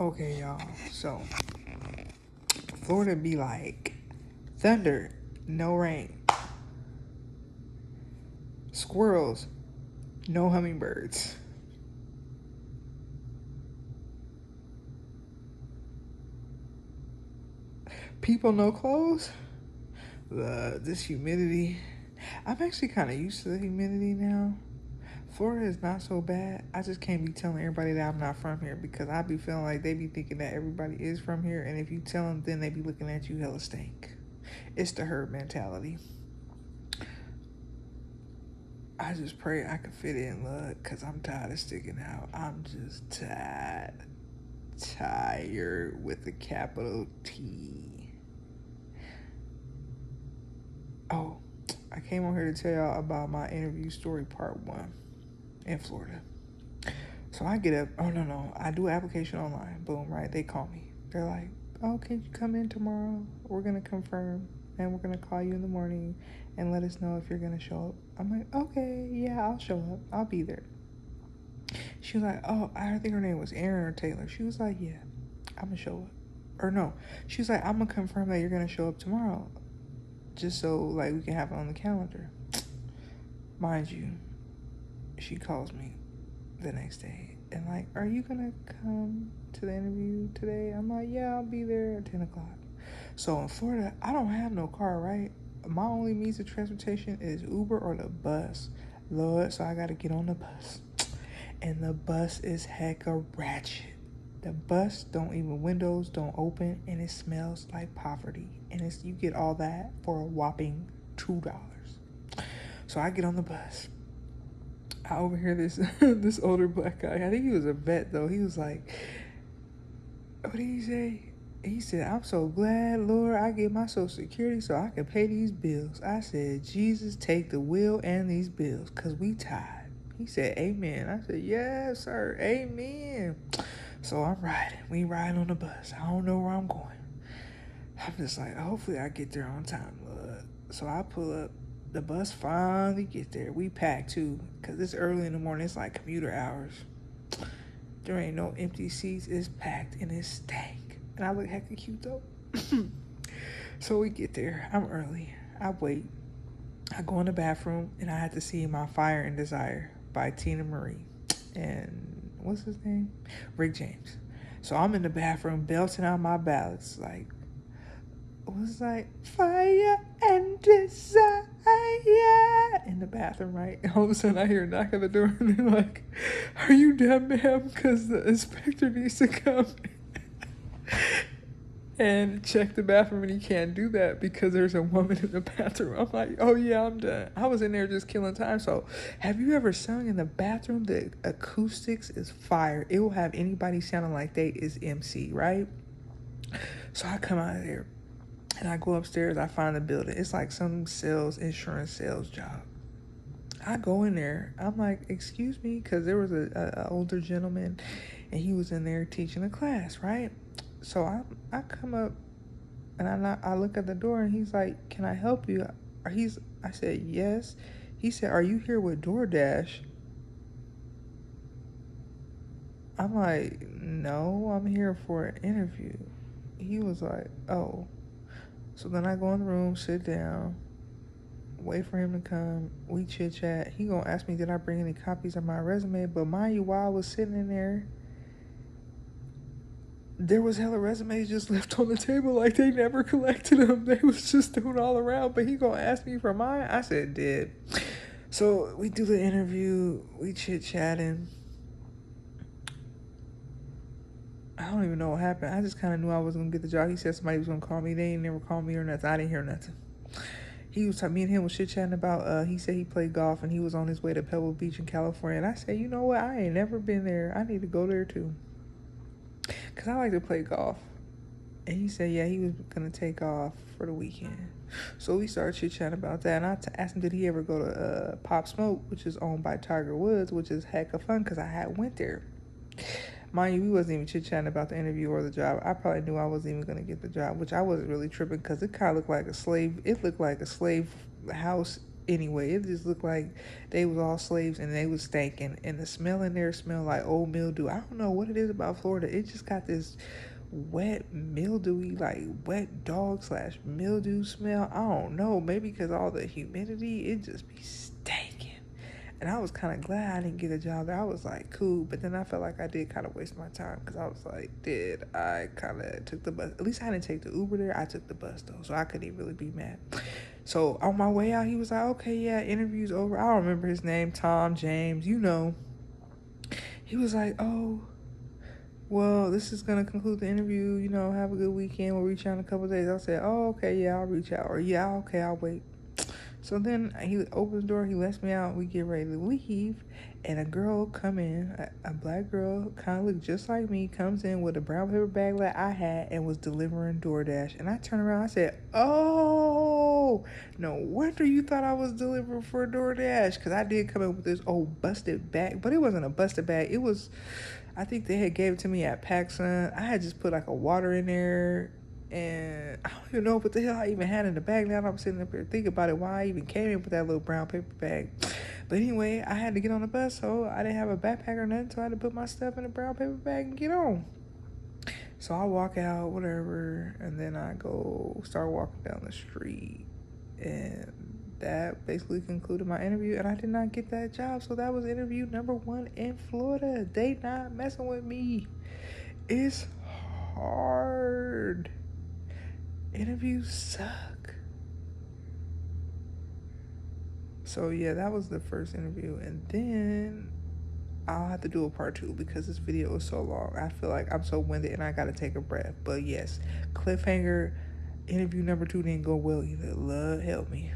Okay, y'all. So, Florida be like thunder, no rain. Squirrels, no hummingbirds. People, no clothes. This humidity. I'm actually kind of used to the humidity now. Florida is not so bad. I just can't be telling everybody that I'm not from here because I be feeling like they be thinking that everybody is from here, and if you tell them, then they be looking at you hella stink. It's the herd mentality. I just pray I can fit in, look, because I'm tired of sticking out. I'm just tired with a capital T. Oh, I came on here to tell y'all about my interview story part 1 in Florida. So I get up, oh no, I do an application online, boom, right? They call me. They're like, oh, can you come in tomorrow? We're going to confirm and we're going to call you in the morning and let us know if you're going to show up. I'm like, okay, yeah, I'll show up. I'll be there. She was like, oh, I think her name was Erin or Taylor. She was like, yeah, I'm going to show up. Or no, she was like, I'm going to confirm that you're going to show up tomorrow just so like we can have it on the calendar. Mind you, she calls me the next day and like, are you gonna come to the interview today? I'm like, yeah, I'll be there at 10 o'clock. So in Florida, I don't have no car, right? My only means of transportation is Uber or the bus. Lord, so I gotta get on the bus. And the bus is hecka ratchet. The bus windows don't open, and it smells like poverty. And you get all that for a whopping $2. So I get on the bus. I overhear this older black guy. I think he was a vet though. He was like, what did he say? He said, I'm so glad, Lord, I get my Social Security so I can pay these bills. I said, Jesus, take the wheel and these bills, because we tired. He said, amen. I said, yes, sir, amen. So I'm riding. We riding on the bus. I don't know where I'm going. I'm just like, hopefully I get there on time, Lord. So I pull up. The bus finally get there. We pack too, because it's early in the morning. It's like commuter hours. There ain't no empty seats. It's packed and it's stank. And I look hecka cute though. So we get there. I'm early. I wait. I go in the bathroom and I had to see My Fire and Desire by Tina Marie. And what's his name? Rick James. So I'm in the bathroom belting out my ballads like, was like fire and desire in the bathroom, right? And all of a sudden I hear a knock at the door and they're like, are you done, ma'am? Because the inspector needs to come and check the bathroom, and he can't do that because there's a woman in the bathroom. I'm like, oh yeah, I'm done. I was in there just killing time. So have you ever sung in the bathroom? The acoustics is fire. It will have anybody sounding like they is MC, right? So I come out of there and I go upstairs. I find the building. It's like some insurance sales job. I go in there. I'm like, excuse me, because there was a older gentleman, and he was in there teaching a class, right? So I come up, and I look at the door, and he's like, can I help you? I said, yes. He said, are you here with DoorDash? I'm like, no, I'm here for an interview. He was like, oh. So then I go in the room, sit down, wait for him to come. We chit chat. He gonna ask me, did I bring any copies of my resume? But mind you, while I was sitting in there was hella resumes just left on the table, like they never collected them. They was just thrown all around. But he gonna ask me for mine? I said, did. So we do the interview. We chit chatting. I don't even know what happened. I just kind of knew I was gonna get the job. He said somebody was gonna call me. They ain't never called me or nothing. I didn't hear nothing. Me and him was chit-chatting about, he said he played golf and he was on his way to Pebble Beach in California. And I said, you know what? I ain't never been there. I need to go there too. Because I like to play golf. And he said, yeah, he was going to take off for the weekend. So we started chit-chatting about that. And I asked him, did he ever go to Pop Smoke, which is owned by Tiger Woods, which is heck of fun because I had went there. Mind you, we wasn't even chit-chatting about the interview or the job. I probably knew I wasn't even going to get the job, which I wasn't really tripping because it kind of looked like a slave. It looked like a slave house anyway. It just looked like they was all slaves and they was stinking, and the smell in there smelled like old mildew. I don't know what it is about Florida. It just got this wet, mildewy, like wet dog slash mildew smell. I don't know. Maybe because all the humidity, it just be stinking. And I was kind of glad I didn't get a job there. I was like, cool. But then I felt like I did kind of waste my time because I was like, did I kind of took the bus? At least I didn't take the Uber there. I took the bus, though. So I couldn't even really be mad. So on my way out, he was like, okay, yeah, interview's over. I don't remember his name, Tom, James, you know. He was like, oh, well, this is going to conclude the interview. You know, have a good weekend. We'll reach out in a couple of days. I said, oh, okay, yeah, I'll reach out. Or, yeah, okay, I'll wait. So then he opens the door, he lets me out, we get ready to leave, and a girl come in, a black girl, kind of looked just like me, comes in with a brown paper bag like I had and was delivering DoorDash. And I turned around, I said, oh, no wonder you thought I was delivering for DoorDash, because I did come in with this old busted bag, but it wasn't a busted bag. It was, I think they had gave it to me at PacSun. I had just put like a water in there, and I don't even know what the hell I even had in the bag. Now I'm sitting up here thinking about it, why I even came in with that little brown paper bag. But anyway, I had to get on the bus, so I didn't have a backpack or nothing, so I had to put my stuff in a brown paper bag and get on. So I walk out, whatever, and then I go start walking down the street. And that basically concluded my interview, and I did not get that job. So that was interview number 1 in Florida. They not messing with me. It's hard. Interviews suck. So yeah, that was the first interview, and then I'll have to do a part 2 because this video is so long. I feel like I'm so winded and I gotta take a breath. But yes, cliffhanger, interview number 2 didn't go well either. Lord help me.